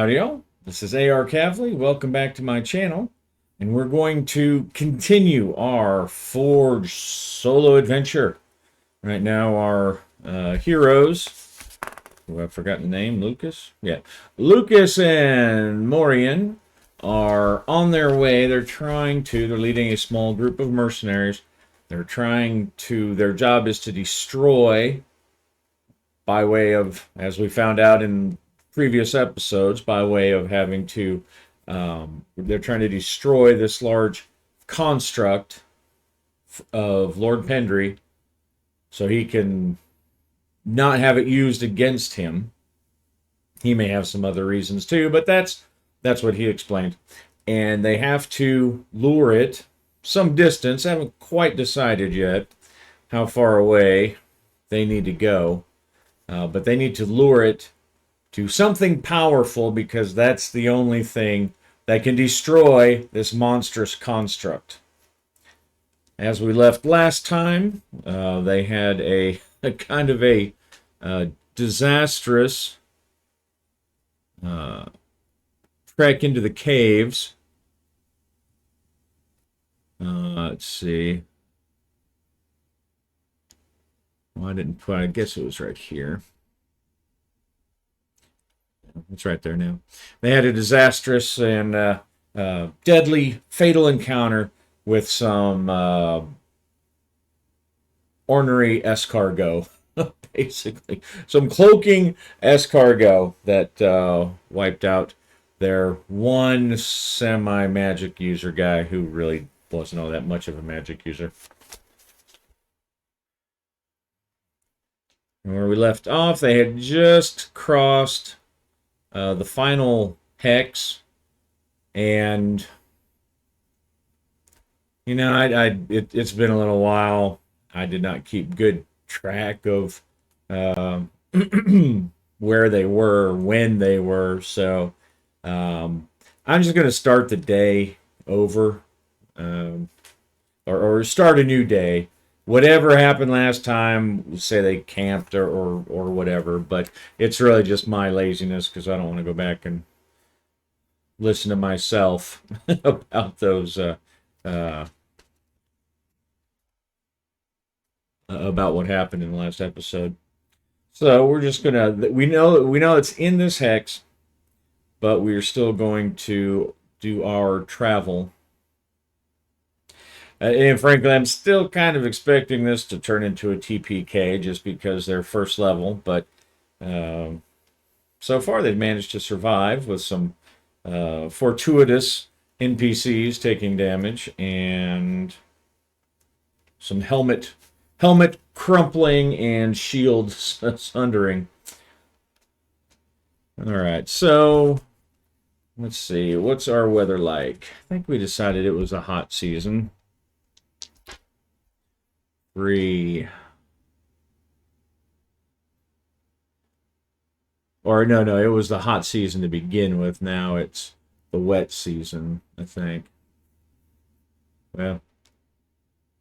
Howdy y'all, this is AR Kavli. Welcome back to my channel, and we're going to continue our Forge solo adventure. Right now our heroes, who I've forgotten the name, Lucas? Yeah. Lucas and Morian are on their way. They're leading a small group of mercenaries. Their job is to destroy, by way of, as we found out in previous episodes, by way of having to, they're trying to destroy this large construct of Lord Pendry so he can not have it used against him. He may have some other reasons too, but that's what he explained. And they have to lure it some distance. I haven't quite decided yet how far away they need to go, but they need to lure it to something powerful, because that's the only thing that can destroy this monstrous construct. As we left last time, they had a kind of a disastrous trek into the caves. Let's see. Well, I didn't put, I guess it was right here. It's right there now. They had a disastrous and deadly, fatal encounter with some ornery escargot, basically. Some cloaking escargot that wiped out their one semi-magic user guy who really wasn't all that much of a magic user. And where we left off, they had just crossed the final hex, and you know, it's been a little while. I did not keep good track of where they were, when they were, so I'm just going to start the day over, or start a new day. Whatever happened last time, say they camped or whatever, but it's really just my laziness, because I don't want to go back and listen to myself about those about what happened in the last episode. So we're just gonna, we know it's in this hex, but we're still going to do our travel. And frankly, I'm still kind of expecting this to turn into a TPK, just because they're first level. But so far, they've managed to survive with some fortuitous NPCs taking damage and some helmet crumpling and shield sundering. All right, so let's see. What's our weather like? I think we decided it was a hot season. Or no, it was the hot season to begin with. Now it's the wet season, I think. Well,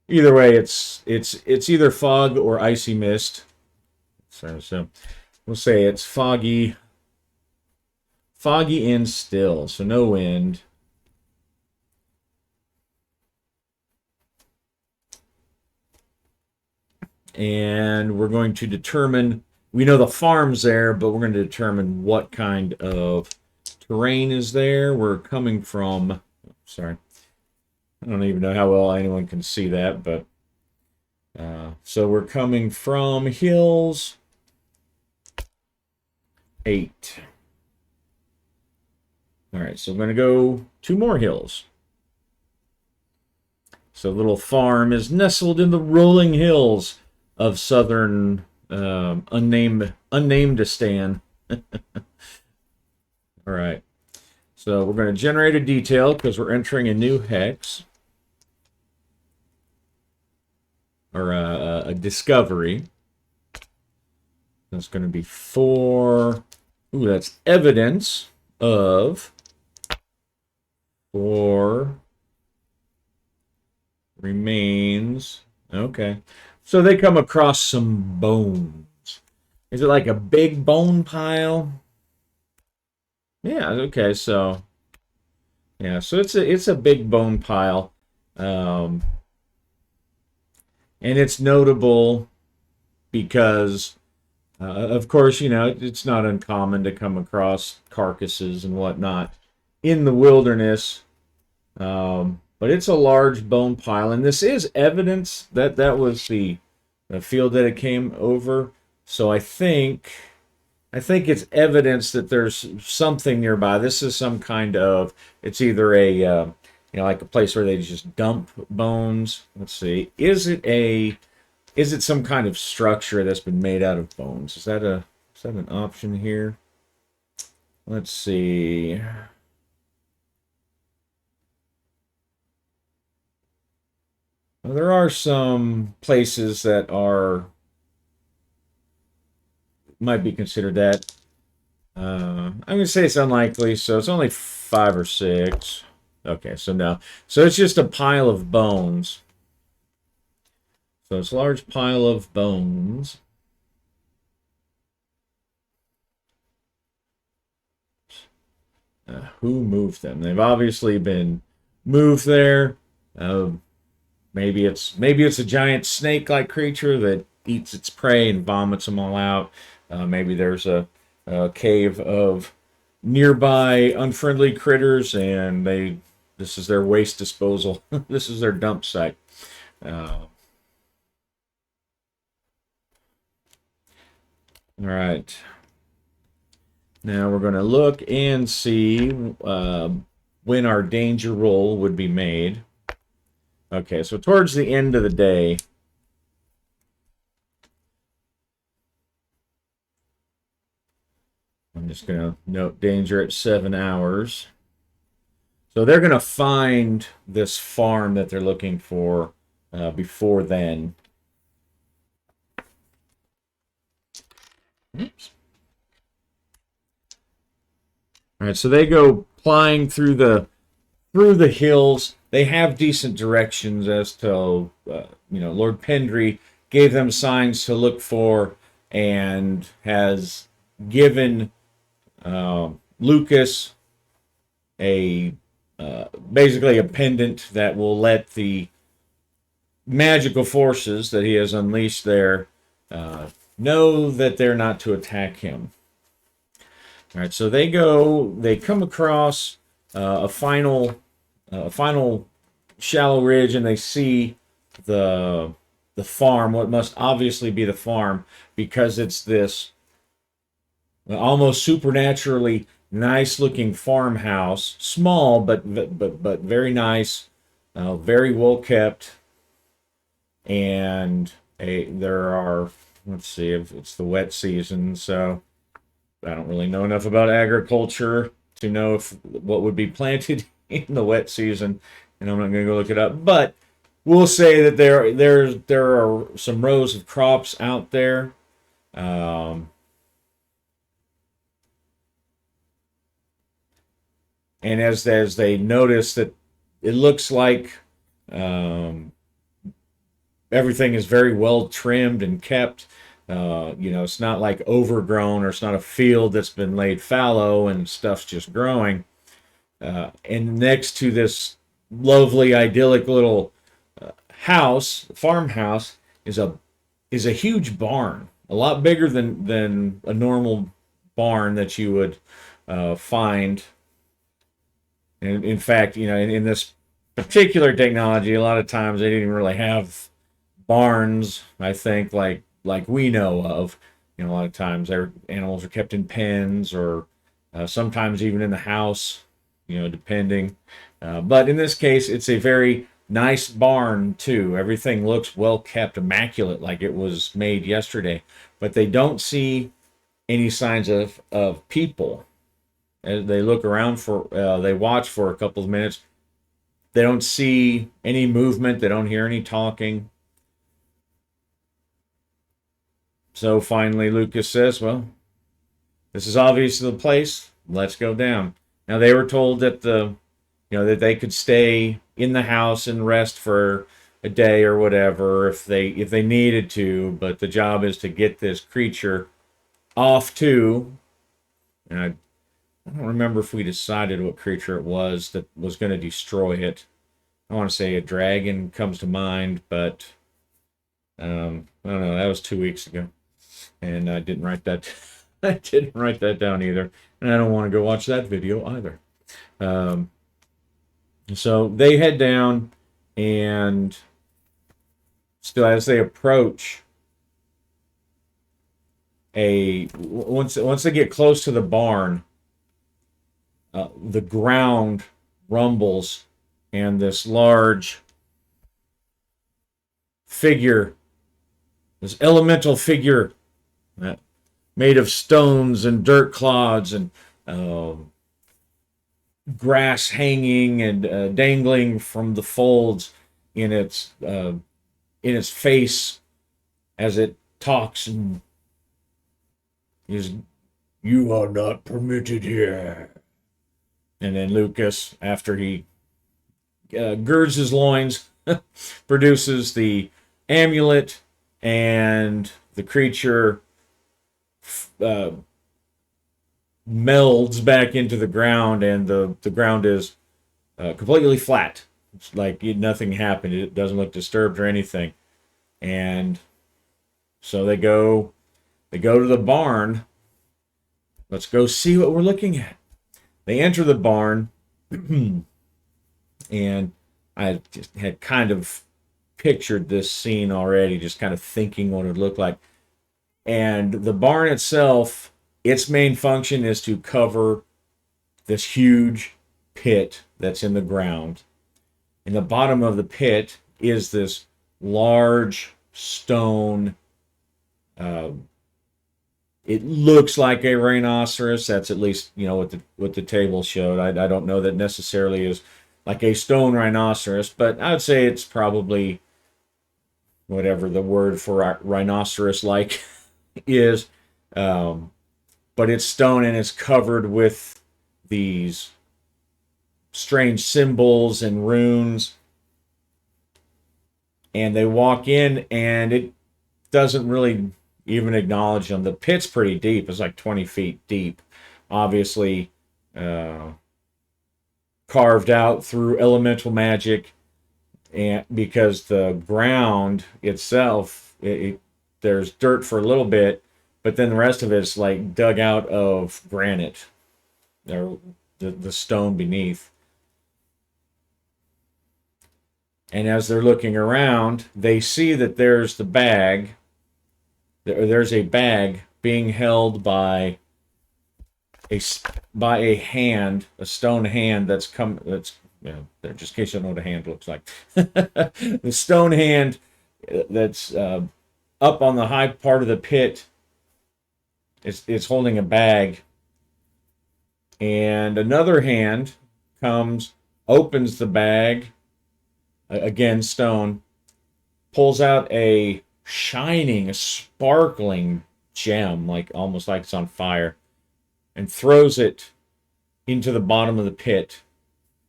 either way, it's either fog or icy mist. So we'll say it's foggy and still, so no wind. And we're going to determine, we know the farm's there, but we're going to determine what kind of terrain is there. We're coming from, sorry, I don't even know how well anyone can see that, but so we're coming from hills 8. All right, so I'm going to go 2 more hills. So little farm is nestled in the rolling hills of southern unnamed-istan. All right, so we're going to generate a detail because we're entering a new hex, or a discovery. That's going to be 4. Ooh, that's evidence of 4 remains. Okay. So they come across some bones. Is it like a big bone pile? Yeah, okay, so yeah, so it's a big bone pile. Um, and it's notable because of course, you know, it's not uncommon to come across carcasses and whatnot in the wilderness. But it's a large bone pile, and this is evidence that that was the field that it came over. So I think it's evidence that there's something nearby. This is some kind of, it's either a, you know, like a place where they just dump bones. Let's see. Is it some kind of structure that's been made out of bones? Is that an option here? Let's see. Well, there are some places that are, might be considered that. I'm going to say it's unlikely, so it's only 5 or 6. Okay, so no. So it's just a pile of bones. So it's a large pile of bones. Who moved them? They've obviously been moved there. Uh, maybe it's a giant snake-like creature that eats its prey and vomits them all out. Maybe there's a cave of nearby unfriendly critters, and they this is their waste disposal. This is their dump site. All right. Now we're going to look and see when our danger roll would be made. Okay, so towards the end of the day, I'm just going to note danger at 7 hours. So they're going to find this farm that they're looking for before then. Oops. All right, so they go flying through the hills. They have decent directions as to you know, Lord Pendry gave them signs to look for and has given Lucas a basically a pendant that will let the magical forces that he has unleashed there know that they're not to attack him. All right, so they come across a final shallow ridge, and they see the farm, what must obviously be the farm, because it's this almost supernaturally nice looking farmhouse, small but very nice, very well kept, and there are, let's see if it's the wet season, so I don't really know enough about agriculture to know if what would be planted in the wet season, and I'm not going to go look it up. But we'll say that there are some rows of crops out there. Um, and as they notice that it looks like um, everything is very well trimmed and kept. You know, it's not like overgrown, or it's not a field that's been laid fallow and stuff's just growing. And next to this lovely, idyllic little house, farmhouse, is a huge barn, a lot bigger than a normal barn that you would find. And in fact, you know, in this particular technology, a lot of times they didn't really have barns, I think, like we know of. You know, a lot of times their animals are kept in pens, or sometimes even in the house, you know, depending. But in this case, it's a very nice barn too. Everything looks well kept, immaculate, like it was made yesterday. But they don't see any signs of people. As they look around for, they watch for a couple of minutes. They don't see any movement. They don't hear any talking. So finally, Lucas says, "Well, this is obviously the place. Let's go down." Now they were told that you know, that they could stay in the house and rest for a day or whatever if they needed to, but the job is to get this creature off to. And I don't remember if we decided what creature it was that was going to destroy it. I want to say a dragon comes to mind, but I don't know. That was 2 weeks ago, and I didn't write that. I didn't write that down either, and I don't want to go watch that video either. Um, so they head down, and still as they approach once they get close to the barn, the ground rumbles, and this large figure, this elemental figure, made of stones and dirt clods and grass hanging and dangling from the folds in its face as it talks and is, "You are not permitted here." And then Lucas, after he girds his loins, produces the amulet, and the creature melds back into the ground, and the ground is completely flat. It's like nothing happened. It doesn't look disturbed or anything. And so they go to the barn. Let's go see what we're looking at. They enter the barn, and I just had kind of pictured this scene already, just kind of thinking what it would look like. And the barn itself, its main function is to cover this huge pit that's in the ground. In the bottom of the pit is this large stone. It looks like a rhinoceros. That's at least, what the table showed. I don't know that necessarily is like a stone rhinoceros, but I would say it's probably whatever the word for rhinoceros-like is. But it's stone, and it's covered with these strange symbols and runes. And they walk in, and it doesn't really even acknowledge them. The pit's pretty deep. It's like 20 feet deep. Obviously carved out through elemental magic, and because the ground itself, there's dirt for a little bit, but then the rest of it's like dug out of granite, or the stone beneath. And as they're looking around, they see that there's the bag. There's a bag being held by a hand, a stone hand that's just in case you don't know what a hand looks like. The stone hand that's up on the high part of the pit. It's holding a bag, and another hand comes, opens the bag, again stone, pulls out a sparkling gem, almost like it's on fire, and throws it into the bottom of the pit.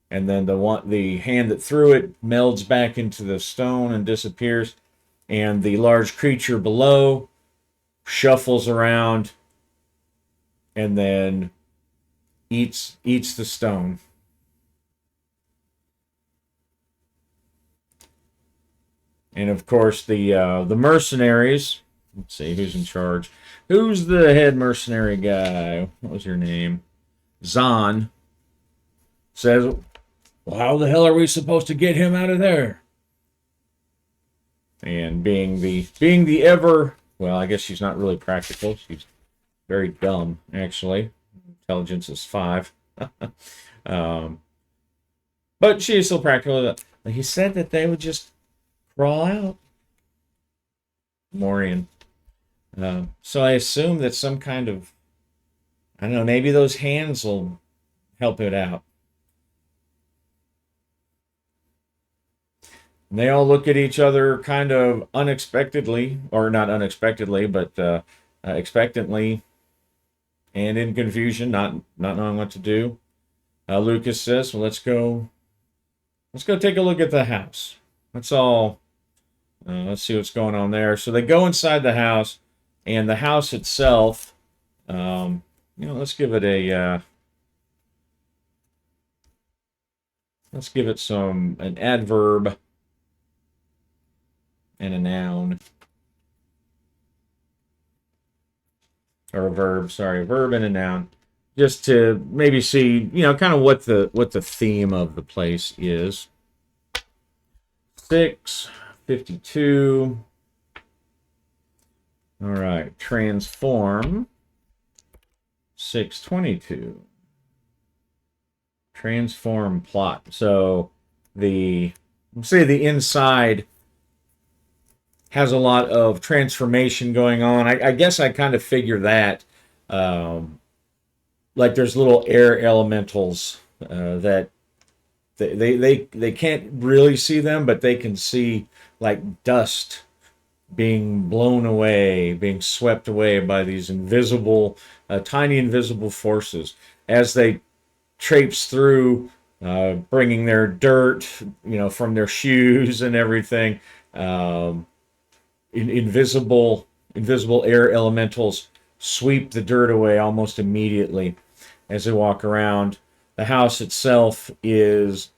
And then the hand that threw it melds back into the stone and disappears. And the large creature below shuffles around and then eats the stone. And of course, the mercenaries. Let's see who's in charge. Who's the head mercenary guy? What was your name? Zahn says, "Well, how the hell are we supposed to get him out of there?" And being the ever, well, I guess she's not really practical. She's very dumb, actually. Intelligence is 5. But she's still practical. He said that they would just crawl out. Morian. So I assume that some kind of, I don't know, maybe those hands will help it out. And they all look at each other kind of unexpectedly, or not unexpectedly, but expectantly, and in confusion, not knowing what to do. Lucas says, "Well, let's go take a look at the house. Let's see what's going on there." So they go inside the house, and the house itself, let's give it a Let's give it an adverb and a noun. Or a verb, sorry, a verb and a noun. Just to maybe see, kind of what the theme of the place is. 6:52. All right, transform. 6:22. Transform plot. So the inside has a lot of transformation going on. I guess I kind of figure that, like there's little air elementals that they can't really see them, but they can see like dust being blown away, being swept away by these invisible, tiny invisible forces as they traipse through, bringing their dirt, from their shoes and everything. Invisible air elementals sweep the dirt away almost immediately as they walk around. The house itself is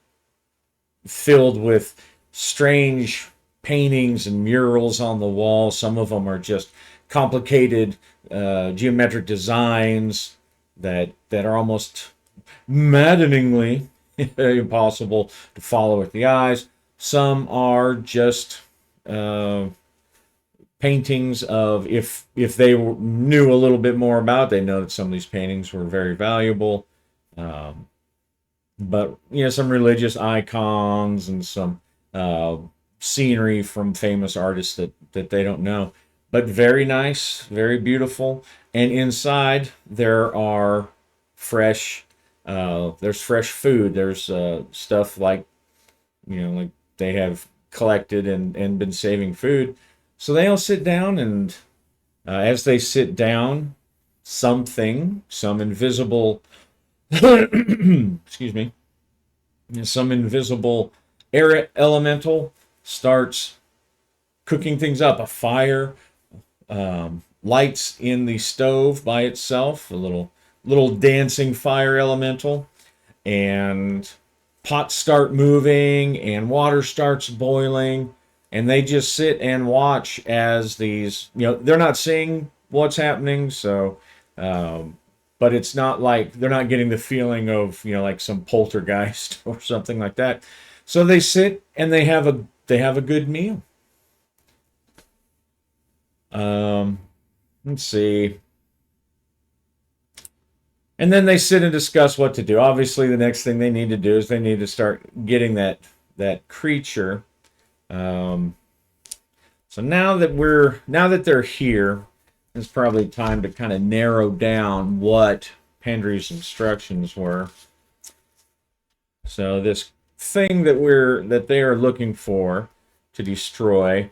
filled with strange paintings and murals on the wall. Some of them are just complicated geometric designs that are almost maddeningly impossible to follow with the eyes. Some are just paintings of, if they knew a little bit more about it, they know that some of these paintings were very valuable. But some religious icons and some scenery from famous artists that they don't know. But very nice, very beautiful. And inside there are there's fresh food. There's stuff like like they have collected and been saving food. So they all sit down, and as they sit down, some invisible, excuse me, some invisible air elemental starts cooking things up. A fire lights in the stove by itself, a little dancing fire elemental, and pots start moving and water starts boiling. And they just sit and watch as these, they're not seeing what's happening. So, but it's not like they're not getting the feeling of, like some poltergeist or something like that. So they sit and they have a good meal. Let's see. And then they sit and discuss what to do. Obviously, the next thing they need to do is they need to start getting that creature. So now that they're here, it's probably time to kind of narrow down what Pendry's instructions were. So this thing that they are looking for to destroy,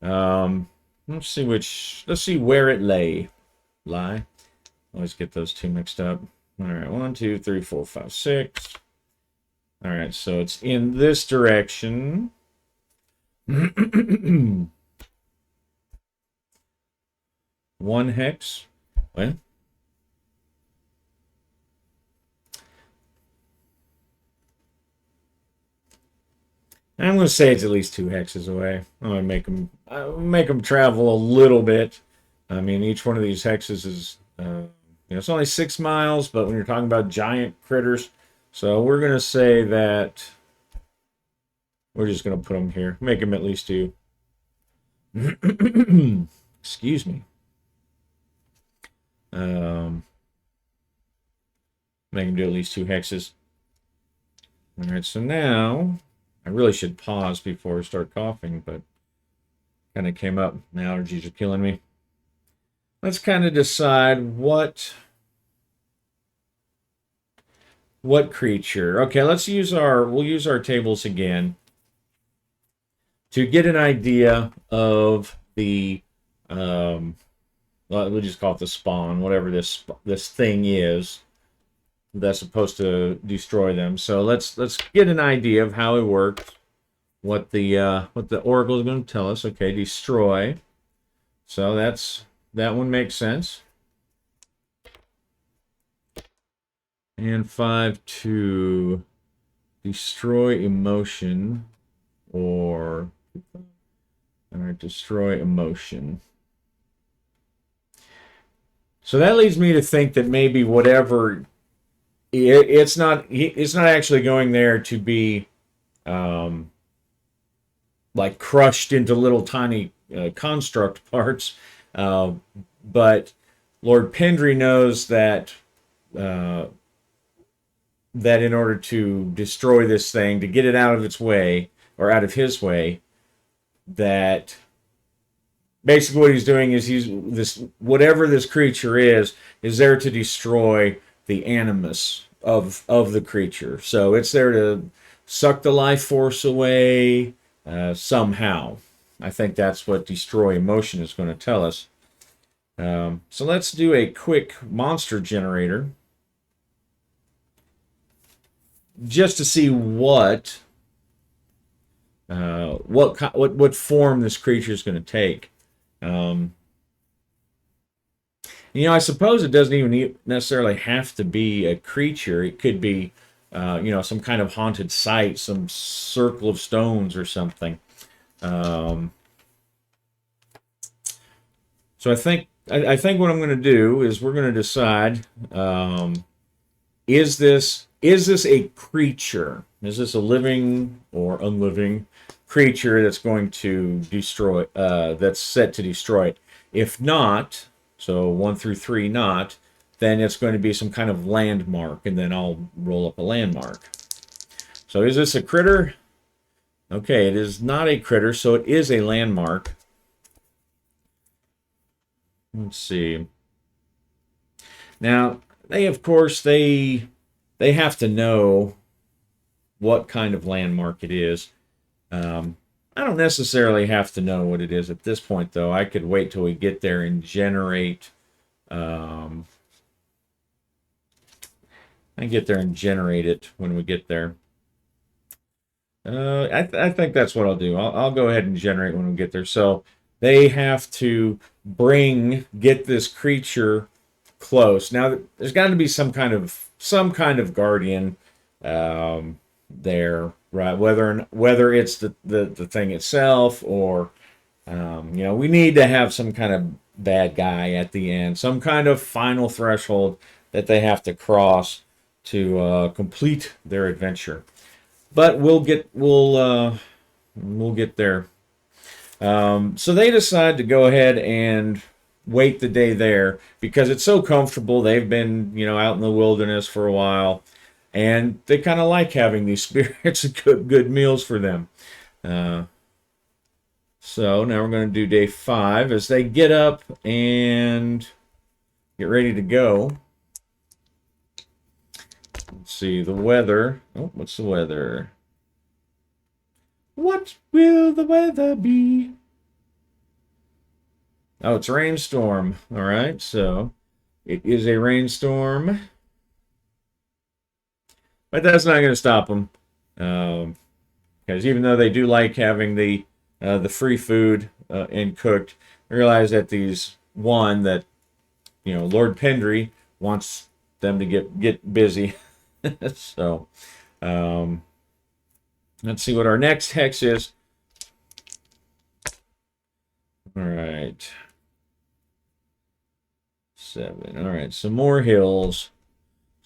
let's see where it lie. Always get those two mixed up. All right, 1, 2, 3, 4, 5, 6. All right, so it's in this direction. 1 hex. What? I'm going to say it's at least 2 hexes away. I'm going to make them travel a little bit. I mean, each one of these hexes is, it's only 6 miles, but when you're talking about giant critters, so we're going to say that we're just going to put them here. Make them at least 2. Excuse me. Make them do at least 2 hexes. All right, so now I really should pause before I start coughing, but kind of came up. My allergies are killing me. Let's kind of decide what creature. Okay, we'll use our tables again to get an idea of the we'll just call it the spawn, whatever this thing is that's supposed to destroy them. So let's get an idea of how it works, what the oracle is going to tell us. Okay, destroy. So that one makes sense. And 5, 2. destroy emotion, or all right, destroy emotion. So that leads me to think that maybe whatever it's not actually going there to be um, like crushed into little tiny construct parts, uh, but Lord Pendry knows that uh, that in order to destroy this thing, to get it out of its way or out of his way, that basically what he's doing is he's this whatever this creature is there to destroy the animus of the creature. So it's there to suck the life force away somehow. I think that's what destroy emotion is going to tell us. So let's do a quick monster generator just to see what form this creature is going to take. I suppose it doesn't even necessarily have to be a creature. It could be, some kind of haunted site, some circle of stones or something. So I think what I'm going to do is we're going to decide: is this a creature? Is this a living or unliving creature that's going to destroy? That's set to destroy it. If not, so 1 through 3 not, then it's going to be some kind of landmark, and then I'll roll up a landmark. So is this a critter? Okay, it is not a critter, so it is a landmark. Let's see. Now, of course, they have to know what kind of landmark it is. I don't necessarily have to know what it is at this point, though. I could wait till we get there and generate. I get there and generate it when we get there. I think that's what I'll do. I'll go ahead and generate when we get there. So they have to get this creature close. Now, there's got to be some kind of guardian there, right? Whether it's the thing itself, or we need to have some kind of bad guy at the end, some kind of final threshold that they have to cross to complete their adventure. But we'll get there. So they decide to go ahead and wait the day there because it's so comfortable. They've been, out in the wilderness for a while, and they kind of like having these spirits and cook good meals for them. So now we're going to do day 5 as they get up and get ready to go. Let's see the weather. Oh, what's the weather? What will the weather be? Oh, it's a rainstorm. All right, so it is a rainstorm. But that's not going to stop them. Because even though they do like having the free food and cooked, I realize that Lord Pendry wants them to get busy. So, let's see what our next hex is. All right. 7. All right, some more hills.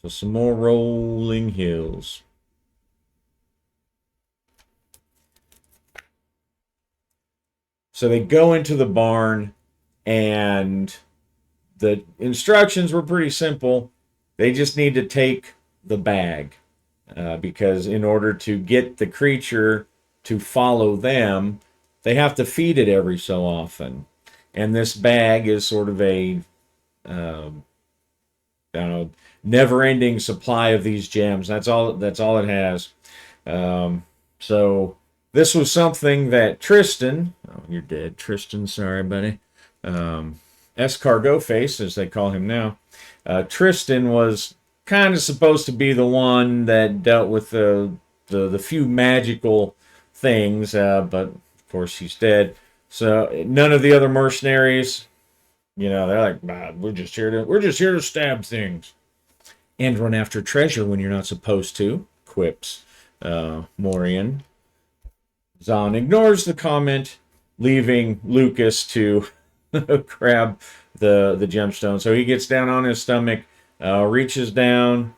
So some more rolling hills. So they go into the barn, and the instructions were pretty simple. They just need to take the bag because in order to get the creature to follow them, they have to feed it every so often. And this bag is sort of a never-ending supply of these gems. That's all it has. So this was something that Tristan, oh, you're dead, Tristan, sorry, buddy. Escargot Face, as they call him now. Tristan was kind of supposed to be the one that dealt with the few magical things, but of course he's dead. So none of the other mercenaries, they're like, we're just here to stab things and run after treasure when you're not supposed to. Quips. Morian. Zahn ignores the comment, leaving Lucas to grab the gemstone. So he gets down on his stomach, reaches down.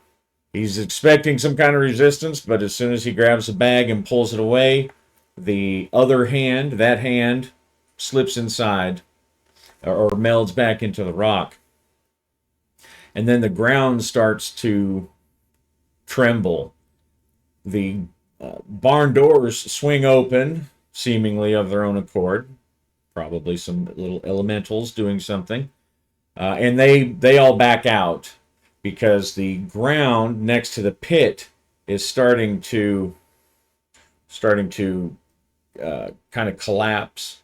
He's expecting some kind of resistance, but as soon as he grabs the bag and pulls it away, the other hand, that hand, slips inside or melds back into the rock. And then the ground starts to tremble. The barn doors swing open, seemingly of their own accord. Probably some little elementals doing something. And they all back out because the ground next to the pit is starting to kind of collapse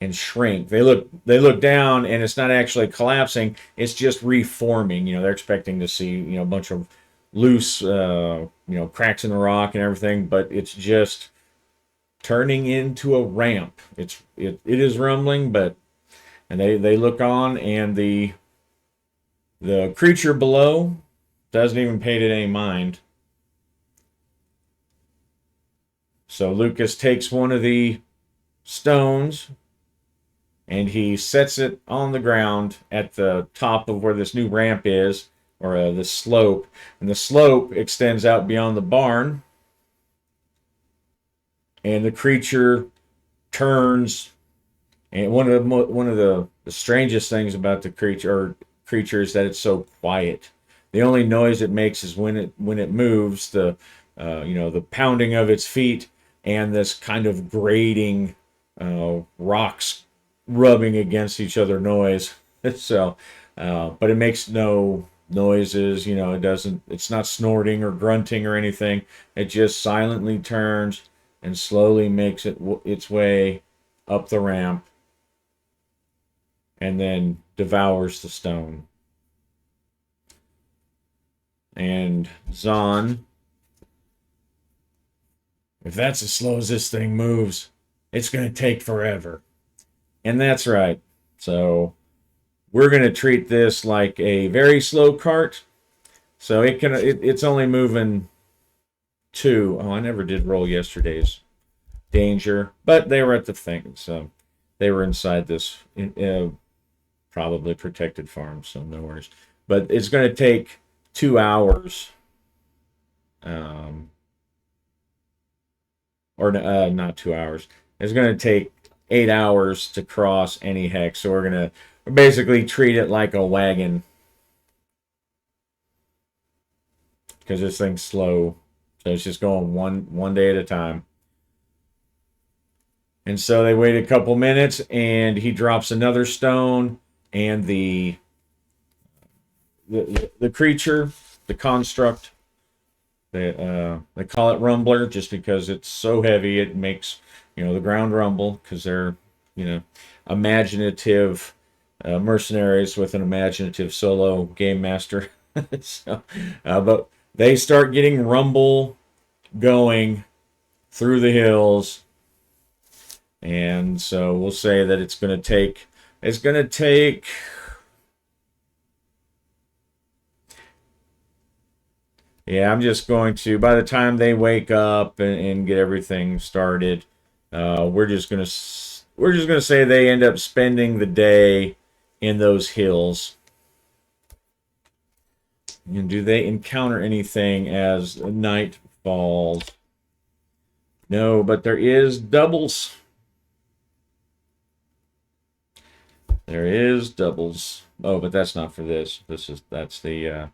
and shrink. They look down, and it's not actually collapsing; it's just reforming. They're expecting to see a bunch of loose cracks in the rock and everything, but it's just turning into a ramp. It is rumbling, and they look on, and the creature below doesn't even pay it any mind. So Lucas takes one of the stones and he sets it on the ground at the top of where this new ramp is, or the slope. And the slope extends out beyond the barn. And the creature turns. And one of the strangest things about the creature is that it's so quiet. The only noise it makes is when it moves, the pounding of its feet and this kind of grating rocks rubbing against each other noise. So, but it makes no noises. It's not snorting or grunting or anything. It just silently turns and slowly makes its way up the ramp and then devours the stone. And Zahn, if that's as slow as this thing moves, it's going to take forever. And that's right. So we're going to treat this like a very slow cart. So it's only moving 2. Oh, I never did roll yesterday's danger, but they were at the thing. So they were inside this probably protected farm, so no worries. But it's going to take 2 hours. Not 2 hours. It's going to take 8 hours to cross any hex. So we're going to basically treat it like a wagon, because this thing's slow. So it's just going one day at a time. And so they wait a couple minutes, and he drops another stone, and the creature, the construct, they call it Rumbler just because it's so heavy it makes the ground rumble, because they're imaginative mercenaries with an imaginative solo game master. So, but they start getting rumble going through the hills, and so we'll say that it's going to take yeah, I'm just going to, by the time they wake up and get everything started, we're just gonna say they end up spending the day in those hills. And do they encounter anything as night falls? No, but there is doubles. There is doubles. Oh, but that's not for this. That's the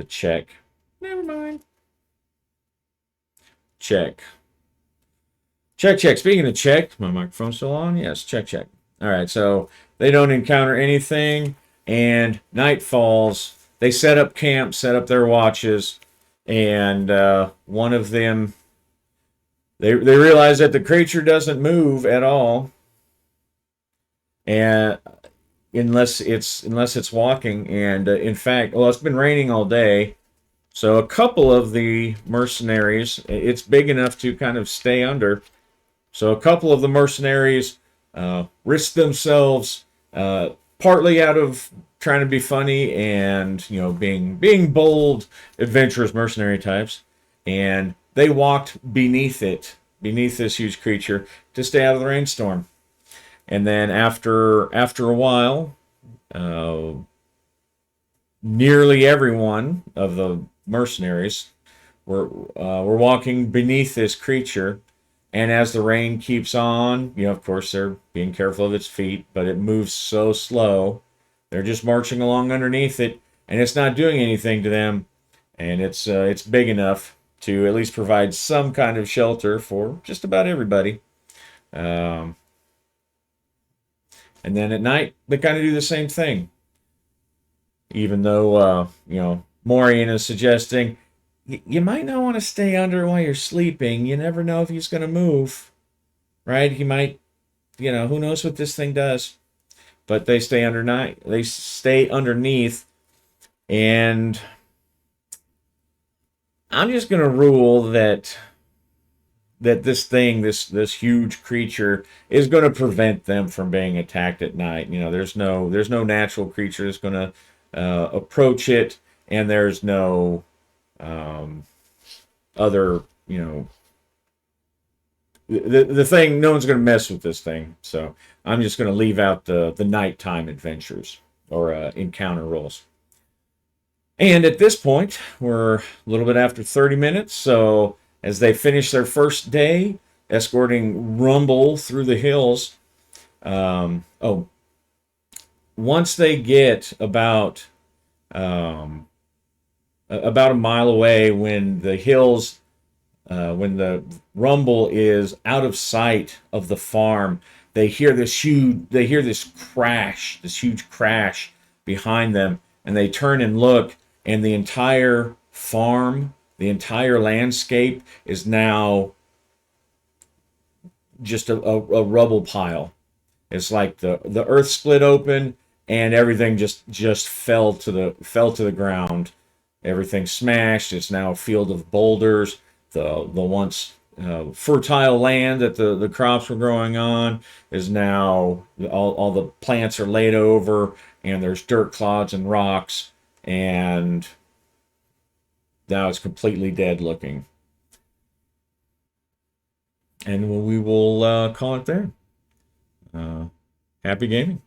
check. Never mind. Check. Check. Speaking of check, my microphone's still on? Yes, check. All right, so they don't encounter anything, and night falls. They set up camp, set up their watches, and one of them, they realize that the creature doesn't move at all, and unless it's walking. And in fact, well, it's been raining all day. So a couple of the mercenaries, it's big enough to kind of stay under. So a couple of the mercenaries risk themselves, partly out of trying to be funny and being bold, adventurous mercenary types, and they walked beneath it, beneath this huge creature, to stay out of the rainstorm. And then after a while, uh, nearly everyone of the mercenaries were walking beneath this creature. And as the rain keeps on, of course, they're being careful of its feet, but it moves so slow. They're just marching along underneath it, and it's not doing anything to them. And it's big enough to at least provide some kind of shelter for just about everybody. Um, and then at night, they kind of do the same thing. Even though, Maureen is suggesting you might not want to stay under while you're sleeping. You never know if he's going to move, right? He might, who knows what this thing does. But they stay undernight. They stay underneath, and I'm just going to rule that this thing, this huge creature, is going to prevent them from being attacked at night. There's no natural creature that's going to approach it, and there's no other, the thing, no one's going to mess with this thing. So I'm just going to leave out the nighttime adventures or encounter rolls. And at this point, we're a little bit after 30 minutes. So as they finish their first day escorting Rumble through the hills, once they get about a mile away, when the hills, when the Rumble is out of sight of the farm, they hear this huge crash behind them, and they turn and look, and the entire farm, the entire landscape is now just a rubble pile. It's like the earth split open, and everything just fell to the ground. Everything smashed. It's now a field of boulders. The once fertile land that the crops were growing on is now all the plants are laid over, and there's dirt clods and rocks, and now it's completely dead looking. And we will call it there. Happy gaming.